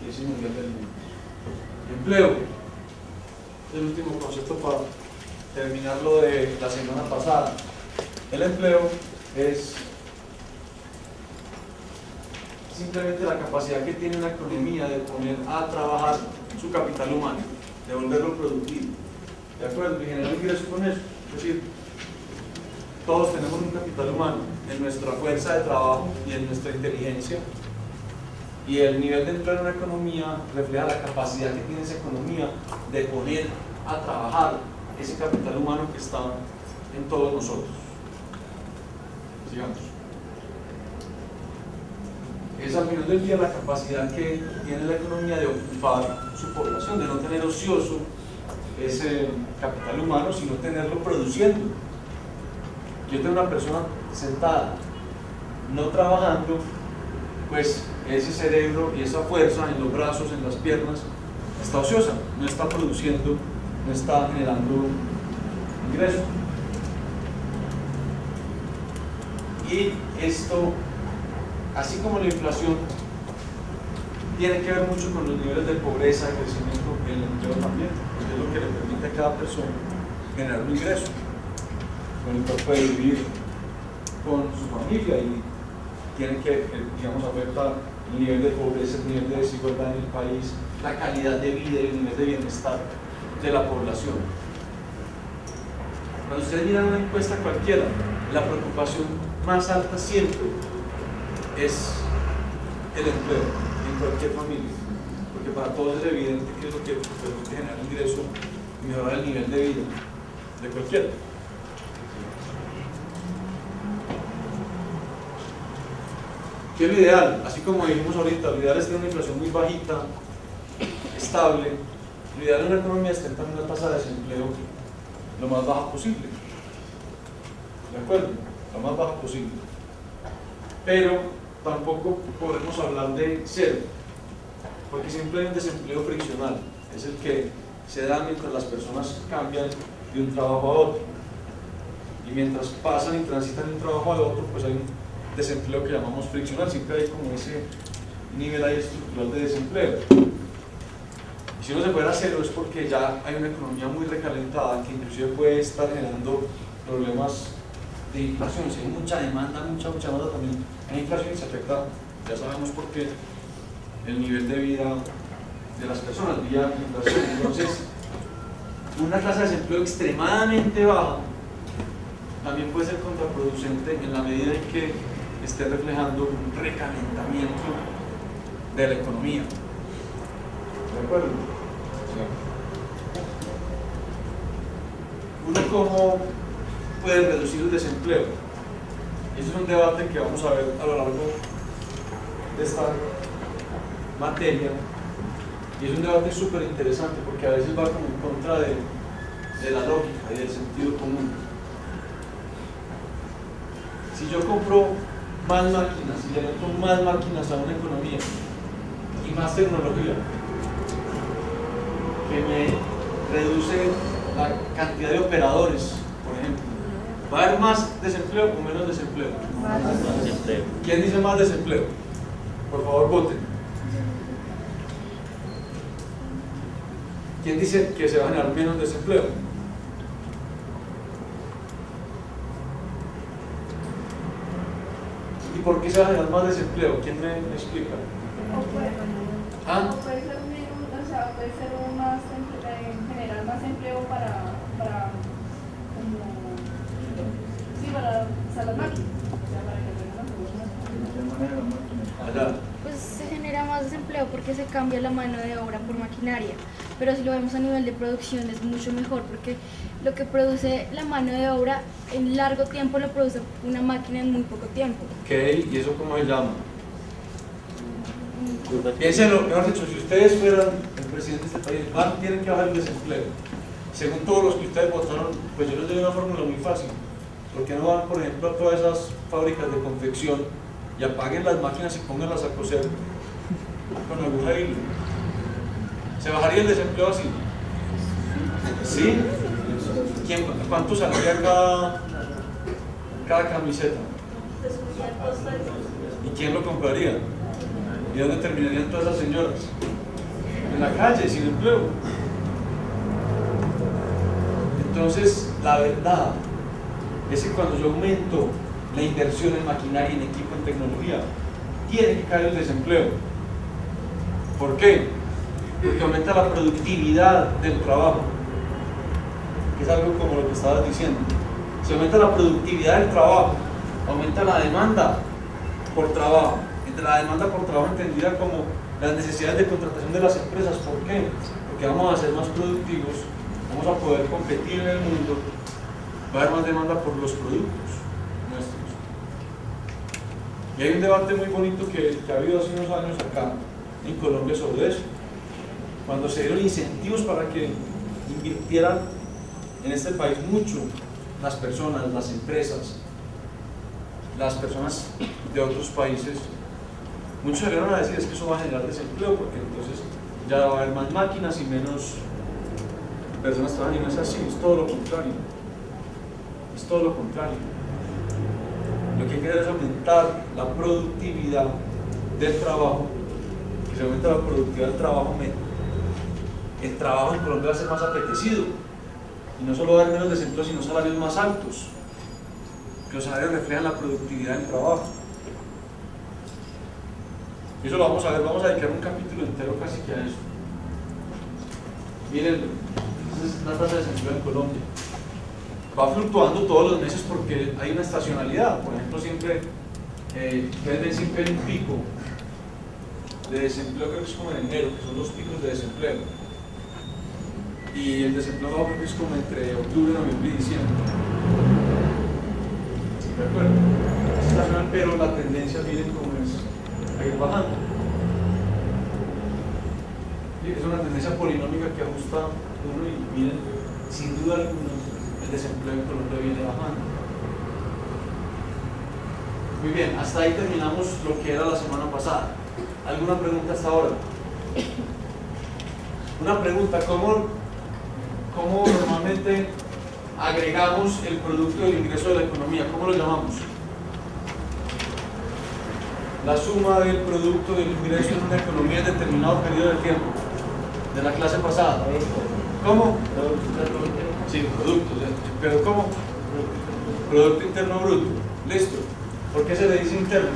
Speaker 1: Crisis mundial de alimentos. Empleo. El último concepto para terminar lo de la semana pasada. El empleo es simplemente la capacidad que tiene una economía de poner a trabajar su capital humano, de volverlo productivo, ¿de acuerdo? Y generar ingresos con eso. Es decir, todos tenemos un capital humano en nuestra fuerza de trabajo y en nuestra inteligencia, y el nivel de empleo en una economía refleja la capacidad que tiene esa economía de poner a trabajar ese capital humano que está en todos nosotros. Sigamos. Es al final del día la capacidad que tiene la economía de ocupar su población, de no tener ocioso ese capital humano, sino tenerlo produciendo. Yo tengo una persona sentada, no trabajando, pues ese cerebro y esa fuerza en los brazos, en las piernas, está ociosa, no está produciendo, no está generando ingresos. Y esto, así como la inflación, tiene que ver mucho con los niveles de pobreza, de crecimiento y el empleo también, porque es lo que le permite a cada persona generar un ingreso con el cual puede vivir con su familia y tiene que, digamos, afectar el nivel de pobreza, el nivel de desigualdad en el país, la calidad de vida y el nivel de bienestar de la población. Cuando ustedes miran una encuesta cualquiera, la preocupación más alta siempre es el empleo en cualquier familia, porque para todos es evidente que es lo que permite generar ingreso y mejorar el nivel de vida de cualquiera. ¿Qué es lo ideal? Así como dijimos ahorita, lo ideal es tener una inflación muy bajita, estable. Lo ideal en una economía es tener también una tasa de desempleo lo más baja posible. ¿De acuerdo? Lo más baja posible. Pero tampoco podemos hablar de cero, porque siempre hay un desempleo friccional. Es el que se da mientras las personas cambian de un trabajo a otro. Y mientras pasan y transitan de un trabajo a otro, pues hay un desempleo que llamamos friccional. Siempre hay como ese nivel ahí estructural de desempleo. Y si uno se fuera a cero es porque ya hay una economía muy recalentada que inclusive puede estar generando problemas de inflación. Si hay mucha demanda, mucha demanda, también hay inflación y se afecta, ya sabemos por qué, el nivel de vida de las personas vía inflación. Entonces, una tasa de desempleo extremadamente baja también puede ser contraproducente en la medida en que esté reflejando un recalentamiento de la economía. ¿De acuerdo? Uno, ¿cómo puede reducir el desempleo? Ese es un debate que vamos a ver a lo largo de esta materia, y es un debate súper interesante porque a veces va como en contra de la lógica y del sentido común. Si yo compro más máquinas y le meto más máquinas a una economía y más tecnología que me reduce la cantidad de operadores, por ejemplo, ¿va a haber más desempleo o menos desempleo?
Speaker 4: Más desempleo.
Speaker 1: ¿Quién dice más desempleo? Por favor, voten. ¿Quién dice que se va a generar menos desempleo? ¿Y por qué se va a generar más desempleo? ¿Quién me explica? ¿Ah?
Speaker 7: O puede ser menos, o sea, puede ser más, generar más empleo para como, sí, para usar las máquinas, o sea, para que tengan las máquinas.
Speaker 1: Allá.
Speaker 2: Pues se genera más desempleo porque se cambia la mano de obra por maquinaria, pero si lo vemos a nivel de producción es mucho mejor porque lo que produce la mano de obra en largo tiempo lo produce una máquina en muy poco tiempo.
Speaker 1: Ok, ¿y eso cómo se llama? Piénsenlo, mejor dicho, si ustedes fueran el presidente de este país, tienen que bajar el desempleo. Según todos los que ustedes votaron, pues yo les doy una fórmula muy fácil. ¿Por qué no van, por ejemplo, a todas esas fábricas de confección y apaguen las máquinas y pónganlas a coser con aguja y hilo? ¿Se bajaría el desempleo así? ¿Sí? ¿Cuánto saldría cada camiseta? ¿Y quién lo compraría? ¿Y dónde terminarían todas esas señoras? En la calle, sin empleo. Entonces, la verdad es que cuando yo aumento la inversión en maquinaria, en equipo, en tecnología, tiene que caer el desempleo. ¿Por qué? Porque aumenta la productividad del trabajo, que es algo como lo que estabas diciendo. Si aumenta la productividad del trabajo, aumenta la demanda por trabajo. Entre la demanda por trabajo entendida como las necesidades de contratación de las empresas. ¿Por qué? Porque vamos a ser más productivos, vamos a poder competir en el mundo, va a haber más demanda por los productos nuestros. Y hay un debate muy bonito que ha habido hace unos años acá en Colombia sobre eso, cuando se dieron incentivos para que invirtieran en este país mucho las personas, las empresas, las personas de otros países. Muchos salieron a decir es que eso va a generar desempleo porque entonces ya va a haber más máquinas y menos personas trabajando. Y no es así, es todo lo contrario. Es todo lo contrario. Lo que hay que hacer es aumentar la productividad del trabajo que se aumenta la productividad del trabajo, el trabajo en Colombia va a ser más apetecido. Y no solo va a haber menos desempleo, sino salarios más altos. Que los salarios reflejan la productividad del trabajo. Y eso lo vamos a ver, vamos a dedicar un capítulo entero casi que a eso. Miren, esa es la tasa de desempleo en Colombia. Va fluctuando todos los meses porque hay una estacionalidad. Por ejemplo, siempre, ustedes ven siempre un pico de desempleo, creo que es como en enero, que son los picos de desempleo. Y el desempleo bajo creo que es como entre octubre, noviembre y diciembre. ¿De acuerdo? Es estacional, pero la tendencia, miren cómo es a ir bajando. Es una tendencia polinómica que ajusta uno y miren, sin duda alguna, el desempleo en Colombia viene bajando. Muy bien, hasta ahí terminamos lo que era la semana pasada. ¿Alguna pregunta hasta ahora? Una pregunta, ¿cómo normalmente agregamos el producto del ingreso de la economía? ¿Cómo lo llamamos? La suma del producto del ingreso en una economía en determinado periodo de tiempo. De la clase pasada. ¿Cómo? Sí, producto. ¿Pero cómo? Producto interno bruto. Listo. ¿Por qué se le dice interno?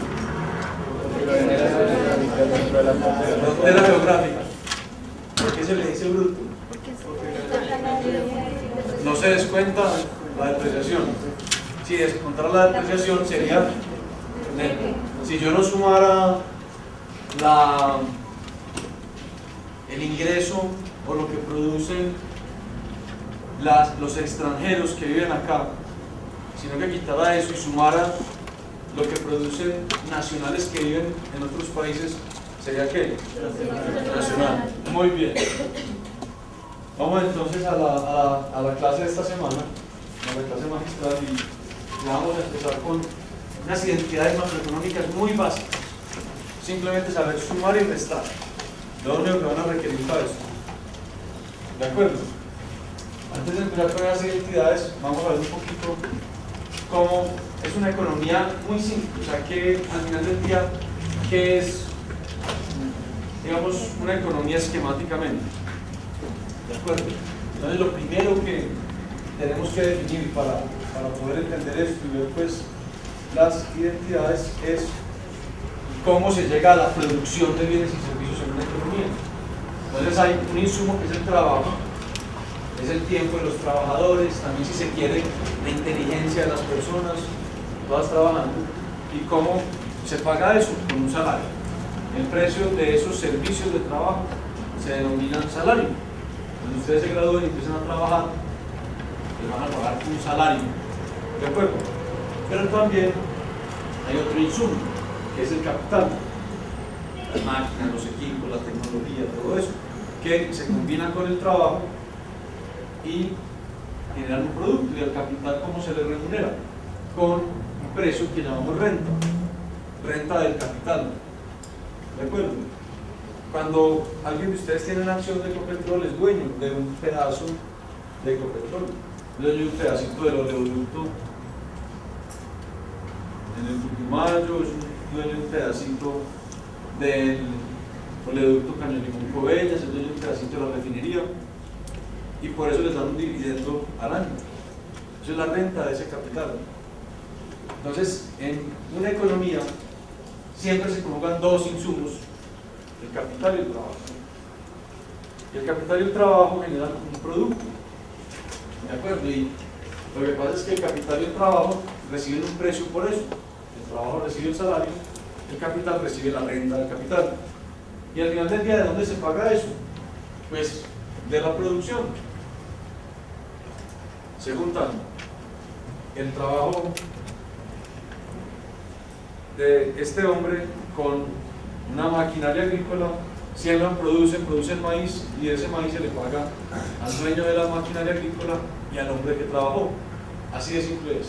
Speaker 1: Frontera geográfica. ¿Por qué se le dice bruto? No se descuenta la depreciación. Si descontara la depreciación sería neto. Si yo no sumara el ingreso o lo que producen los extranjeros que viven acá, sino que quitara eso y sumara lo que producen nacionales que viven en otros países, ¿sería qué? Nacional. Muy bien. Vamos entonces a la clase de esta semana, a la clase magistral, y vamos a empezar con unas identidades macroeconómicas muy básicas. Simplemente saber sumar y restar. Lo único que van a requerir para eso. ¿De acuerdo? Antes de empezar con las identidades, vamos a ver un poquito cómo es una economía muy simple. O sea, que al final del día, ¿qué es, digamos, una economía esquemáticamente? ¿De acuerdo? Entonces, lo primero que tenemos que definir para poder entender esto y ver pues las identidades es cómo se llega a la producción de bienes y servicios en una economía. Entonces hay un insumo que es el trabajo, es el tiempo de los trabajadores, también si se quiere la inteligencia de las personas, todas trabajando, y cómo se paga eso con un salario. El precio de esos servicios de trabajo se denomina salario. Cuando ustedes se gradúen y empiezan a trabajar, les van a pagar un salario, ¿de acuerdo? Pero también hay otro insumo, que es el capital, las máquinas, los equipos, la tecnología, todo eso, que se combina con el trabajo y generan un producto. Y el capital, ¿cómo se le remunera? Con un precio que llamamos renta, renta del capital, ¿de acuerdo? Cuando alguien de ustedes tiene una acción de Ecopetrol, es dueño de un pedazo de Ecopetrol, es dueño de un pedacito del oleoducto en el Putumayo, es dueño de un pedacito del oleoducto Caño Limón-Covella, es dueño de un pedacito de la refinería, y por eso les dan un dividendo al año. Eso es la renta de ese capital. Entonces, en una economía siempre se colocan dos insumos, el capital y el trabajo. Y el capital y el trabajo generan un producto, ¿de acuerdo? Y lo que pasa es que el capital y el trabajo reciben un precio por eso. El trabajo recibe el salario, el capital recibe la renta del capital. Y al final del día, ¿de dónde se paga eso? Pues de la producción. Se juntan el trabajo de este hombre con una maquinaria agrícola, siembran, producen maíz, y de ese maíz se le paga al dueño de la maquinaria agrícola y al hombre que trabajó. Así de simple es.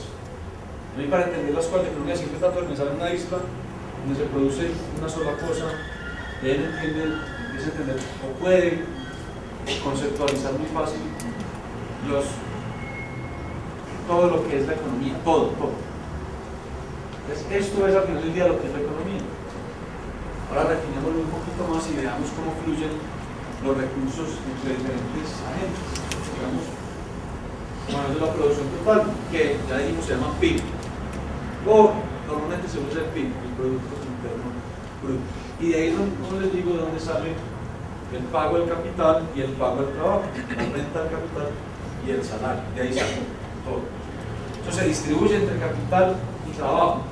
Speaker 1: No hay para entender las cosas de economía, siempre está pensar en una isla donde se produce una sola cosa, y él empieza a entender, o puede conceptualizar muy fácil todo lo que es la economía, todo. Entonces, esto es al final del día lo que es la economía. Ahora refinémoslo un poquito más y veamos cómo fluyen los recursos entre diferentes agentes. Digamos, como es la producción total, que ya dijimos se llama PIB, o normalmente se usa el PIB, el Producto Interno Bruto. Y de ahí no les digo de dónde sale el pago del capital y el pago del trabajo, la renta del capital y el salario. De ahí sale todo. Eso se distribuye entre capital y trabajo.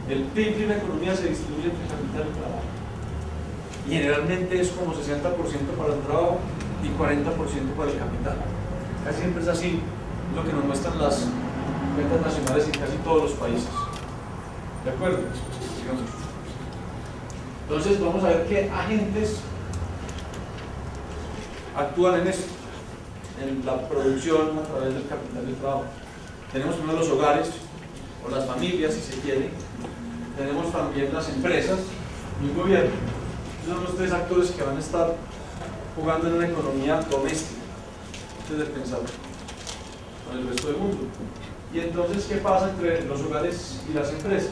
Speaker 1: El PIB de una economía se distribuye entre capital y trabajo. Y generalmente es como 60% para el trabajo y 40% para el capital. Casi siempre es así, lo que nos muestran las cuentas nacionales en casi todos los países. ¿De acuerdo? Sigamos. Entonces vamos a ver qué agentes actúan en esto, en la producción a través del capital y el trabajo. Tenemos primero los hogares, o las familias si se quiere. Tenemos también las empresas y el gobierno. Esos son los tres actores que van a estar jugando en una economía doméstica, antes de pensar con el resto del mundo. Y entonces, ¿qué pasa entre los hogares y las empresas?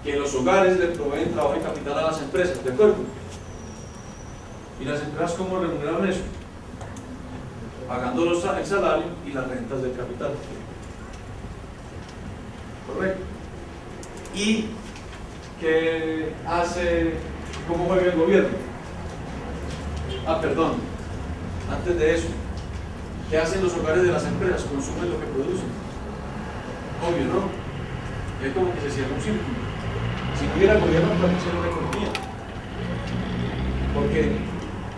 Speaker 1: Que los hogares le proveen trabajo y capital a las empresas, ¿de acuerdo? ¿Y las empresas cómo remuneran eso? Pagando el salario y las rentas del capital. ¿Correcto? ¿Y qué hace, cómo juega el gobierno? Perdón, antes de eso, ¿qué hacen los hogares de las empresas? Consumen lo que producen. Obvio, ¿no? Es como que se cierra un círculo. Si no hubiera gobierno, también sería una economía. Porque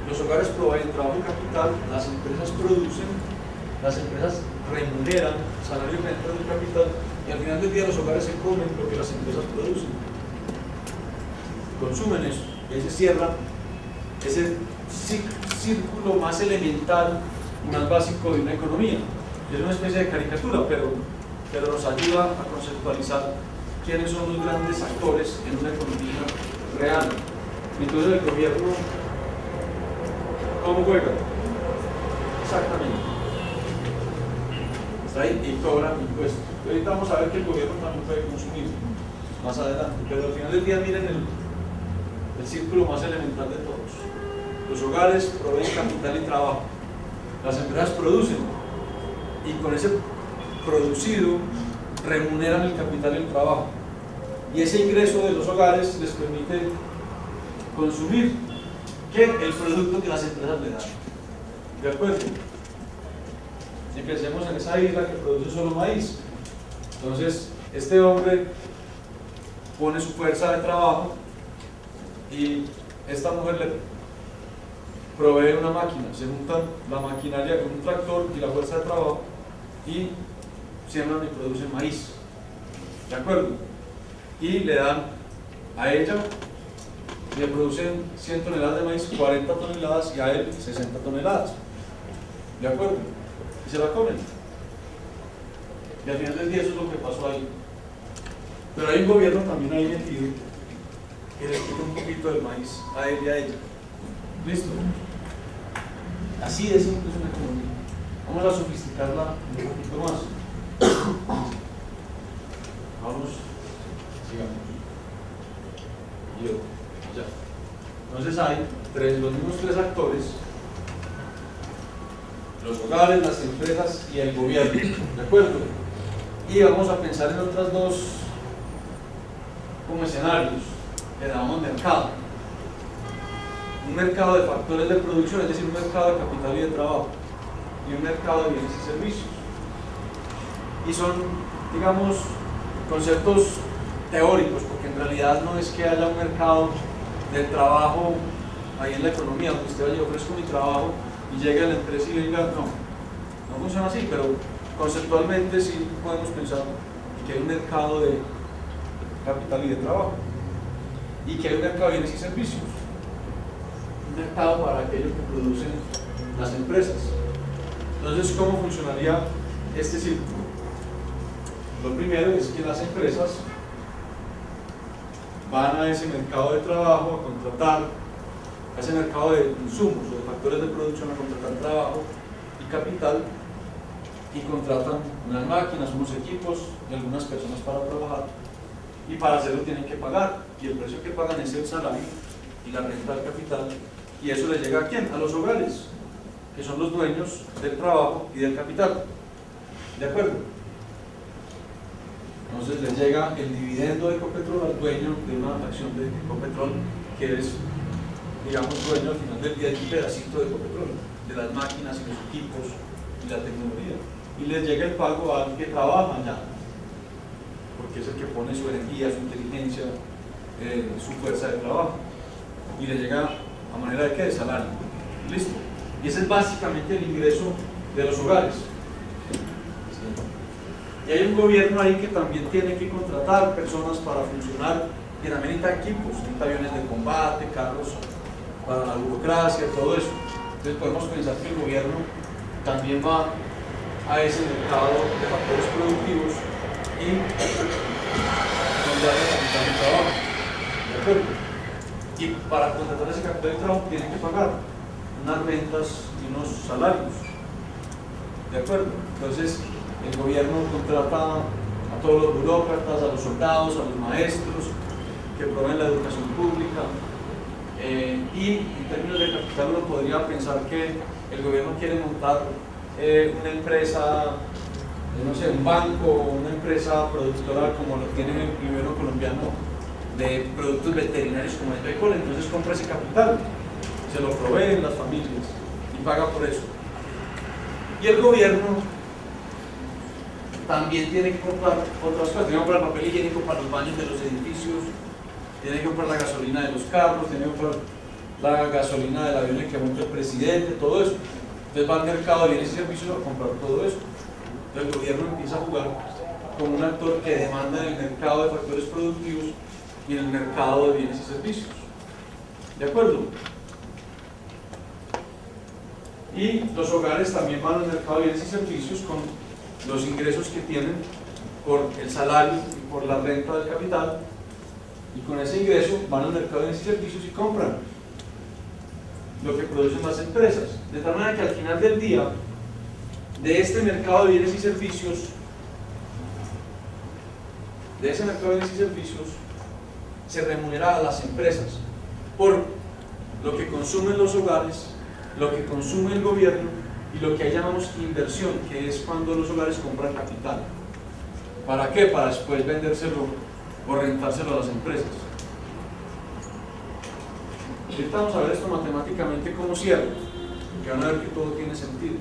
Speaker 1: los hogares proveen trabajo y capital, las empresas producen, las empresas remuneran salario y renta del capital, y al final del día los hogares se comen lo que las empresas producen. Consumen eso, y ahí se cierra ese círculo más elemental y más básico de una economía. Es una especie de caricatura, pero nos ayuda a conceptualizar quiénes son los grandes actores en una economía real. Entonces el gobierno, ¿cómo juega? Exactamente. Está ahí y cobra impuestos. Ahorita vamos a ver que el gobierno también puede consumir más adelante, pero al final del día miren el círculo más elemental de todos. Los hogares proveen capital y trabajo. Las empresas producen y con ese producido remuneran el capital y el trabajo. Y ese ingreso de los hogares les permite consumir el producto que las empresas le dan. ¿De acuerdo? Si pensemos en esa isla que produce solo maíz, entonces este hombre pone su fuerza de trabajo y esta mujer le provee una máquina, se juntan la maquinaria con un tractor y la fuerza de trabajo y siembran y producen maíz. ¿De acuerdo? Y le dan a ella, le producen 100 toneladas de maíz, 40 toneladas y a él 60 toneladas. ¿De acuerdo? Y se la comen. Y al final del día eso es lo que pasó ahí. Pero hay un gobierno también ahí metido que le quita un poquito del maíz a él y a ella. ¿Listo? Así de simple es una economía. Vamos a sofisticarla un poquito más. Vamos, sigamos. Yo, ya. Entonces hay los mismos tres actores: los hogares, las empresas y el gobierno. ¿De acuerdo? Y vamos a pensar en otras dos como escenarios que llamamos mercado. Un mercado de factores de producción, es decir, un mercado de capital y de trabajo, y un mercado de bienes y servicios. Y son, digamos, conceptos teóricos, porque en realidad no es que haya un mercado del trabajo ahí en la economía, donde usted vaya, yo ofrezco mi trabajo y llegue a la empresa y diga, no funciona así, pero conceptualmente sí podemos pensar que hay un mercado de capital y de trabajo, y que hay un mercado de bienes y servicios, un mercado para aquello que producen las empresas. Entonces, ¿cómo funcionaría este círculo? Lo primero es que las empresas van a ese mercado de trabajo a contratar, a ese mercado de insumos o de factores de producción a contratar trabajo y capital, y contratan unas máquinas, unos equipos y algunas personas para trabajar, y para hacerlo tienen que pagar, y el precio que pagan es el salario y la renta del capital, y eso le llega ¿a quién? A los hogares, que son los dueños del trabajo y del capital. ¿De acuerdo? Entonces les llega el dividendo de Ecopetrol al dueño de una acción de Ecopetrol, que es, digamos, dueño al final del día de un pedacito de Ecopetrol, de las máquinas y los equipos y la tecnología. Y les llega el pago al que trabaja ya, porque es el que pone su energía, su inteligencia, su fuerza de trabajo. Y le llega a manera de ¿qué? De salario. ¿Listo? Y ese es básicamente el ingreso de los hogares. Y hay un gobierno ahí que también tiene que contratar personas para funcionar, y también necesita equipos, necesita aviones de combate, carros para la burocracia, todo eso. Entonces podemos pensar que el gobierno también va a ese mercado de factores productivos y donde hay capital de trabajo. ¿De acuerdo? Y para contratar ese capital de trabajo tienen que pagar unas rentas y unos salarios. ¿De acuerdo? Entonces el gobierno contrata a todos los burócratas, a los soldados, a los maestros que proveen la educación pública, y en términos de capital uno podría pensar que el gobierno quiere montar una empresa, no sé, un banco, una empresa productora como lo tiene el gobierno colombiano de productos veterinarios como el Pecol. Entonces compra ese capital, se lo proveen las familias y paga por eso. Y el gobierno también tiene que comprar otras cosas, tiene que comprar papel higiénico para los baños de los edificios, tiene que comprar la gasolina de los carros, tiene que comprar la gasolina del avión en que monta el presidente, todo eso. Entonces va al mercado de bienes y servicios a comprar todo eso. Entonces el gobierno empieza a jugar como un actor que demanda en el mercado de factores productivos y en el mercado de bienes y servicios. ¿De acuerdo? Y los hogares también van al mercado de bienes y servicios con los ingresos que tienen por el salario y por la renta del capital, y con ese ingreso van al mercado de bienes y servicios y compran lo que producen las empresas, de tal manera que al final del día de este mercado de bienes y servicios, se remunera a las empresas por lo que consumen los hogares, lo que consume el gobierno y lo que ahí llamamos inversión, que es cuando los hogares compran capital. ¿Para qué? Para después vendérselo o rentárselo a las empresas. Ahorita vamos a ver esto matemáticamente como cierra, que van a ver que todo tiene sentido.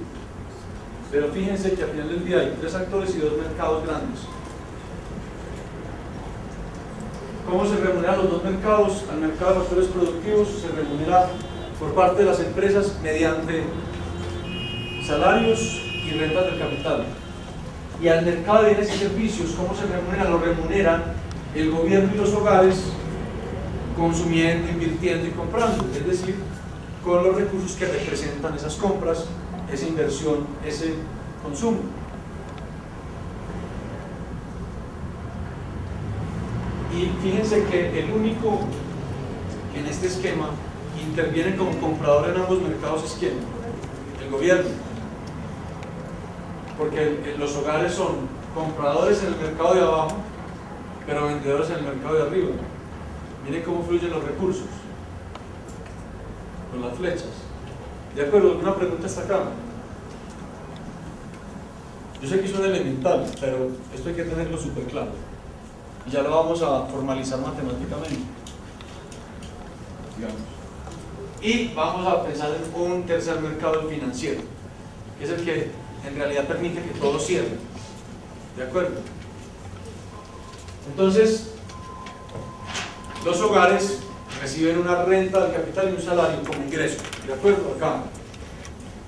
Speaker 1: Pero fíjense que al final del día hay 3 actores y 2 mercados grandes. ¿Cómo se remuneran los 2 mercados? Al mercado de factores productivos se remunera por parte de las empresas mediante salarios y rentas del capital. Y al mercado de bienes y servicios, ¿cómo se remunera? Lo remuneran el gobierno y los hogares consumiendo, invirtiendo y comprando, es decir, con los recursos que representan esas compras, esa inversión, ese consumo. Y fíjense que el único que en este esquema interviene como comprador en ambos mercados es ¿quién? El gobierno. Porque los hogares son compradores en el mercado de abajo, pero vendedores en el mercado de arriba. Miren cómo fluyen los recursos con las flechas. ¿De acuerdo? ¿Alguna pregunta hasta acá? Yo sé que suena elemental, pero esto hay que tenerlo súper claro. Y ya lo vamos a formalizar matemáticamente. Digamos. Y vamos a pensar en un tercer mercado financiero, que es el que en realidad permite que todo cierre. ¿De acuerdo? Entonces, los hogares reciben una renta del capital y un salario como ingreso. ¿De acuerdo? Acá.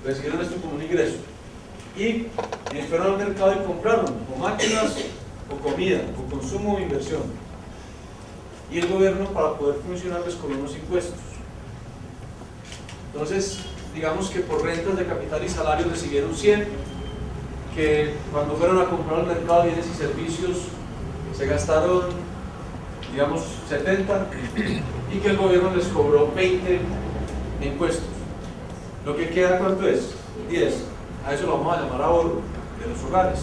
Speaker 1: Recibieron esto como un ingreso. Y fueron al mercado y compraron o máquinas, o comida, o consumo o inversión. Y el gobierno, para poder funcionar, les cobró unos impuestos. Entonces, digamos que por rentas de capital y salarios recibieron 100, que cuando fueron a comprar al mercado de bienes y servicios se gastaron, digamos, 70, y que el gobierno les cobró 20 de impuestos. Lo que queda, ¿cuánto es? 10. A eso lo vamos a llamar ahorro de los hogares.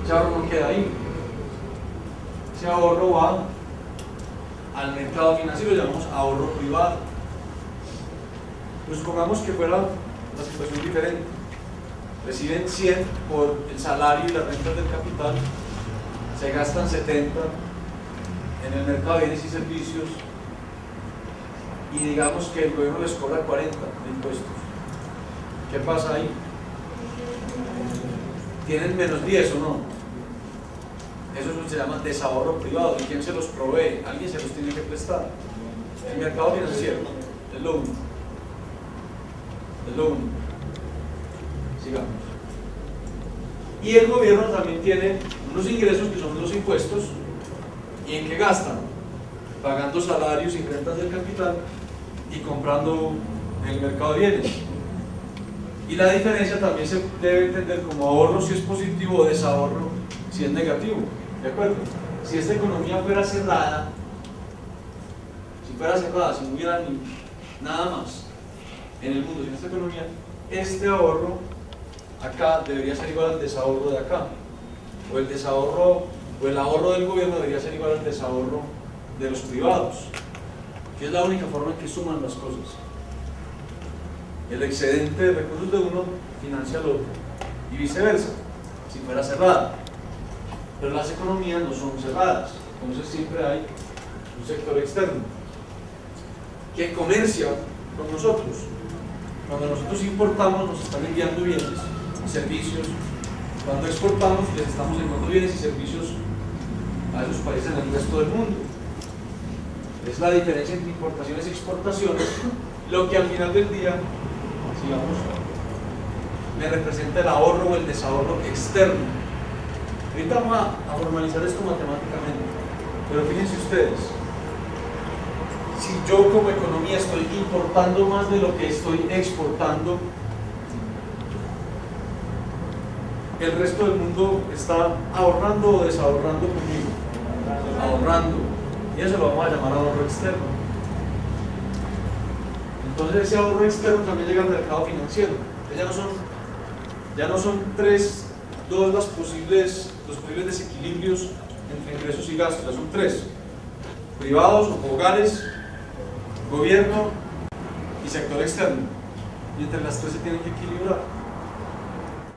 Speaker 1: Ese ahorro no queda ahí. Ese ahorro va al mercado financiero, lo llamamos ahorro privado. Pues supongamos que fuera la situación diferente. Reciben 100 por el salario y las rentas del capital, se gastan 70 en el mercado de bienes y servicios y digamos que el gobierno les cobra 40 de impuestos. ¿Qué pasa ahí? ¿Tienen menos 10 o no? Eso se llama desahorro privado. ¿Y quién se los provee? Alguien se los tiene que prestar. El mercado financiero es lo único. Es lo único. Sigamos. Y el gobierno también tiene unos ingresos que son los impuestos. ¿Y en qué gastan? Pagando salarios y rentas del capital y comprando en el mercado de bienes. Y la diferencia también se debe entender como ahorro si es positivo o desahorro si es negativo. ¿De acuerdo? Si esta economía fuera cerrada, si no hubiera ni nada más en el mundo, sin esta economía, este ahorro acá debería ser igual al desahorro de acá. O el desahorro, o el ahorro del gobierno debería ser igual al desahorro de los privados, que es la única forma en que suman las cosas. El excedente de recursos de uno financia al otro y viceversa, si fuera cerrada. Pero las economías no son cerradas, entonces siempre hay un sector externo que comercia con nosotros. Cuando nosotros importamos nos están enviando bienes y servicios, cuando exportamos les estamos enviando bienes y servicios a esos países en el resto del mundo. Es la diferencia entre importaciones y exportaciones lo que al final del día, sigamos, me representa el ahorro o el desahorro externo. Ahorita vamos a formalizar esto matemáticamente, pero fíjense ustedes, si yo como economía estoy importando más de lo que estoy exportando, el resto del mundo está ahorrando o desahorrando conmigo. Ahorrando, y eso lo vamos a llamar ahorro externo. Entonces ese ahorro externo también llega al mercado financiero. Ya no son los posibles desequilibrios entre ingresos y gastos, ya son tres: privados o hogares, gobierno y sector externo, y entre las tres se tienen que equilibrar.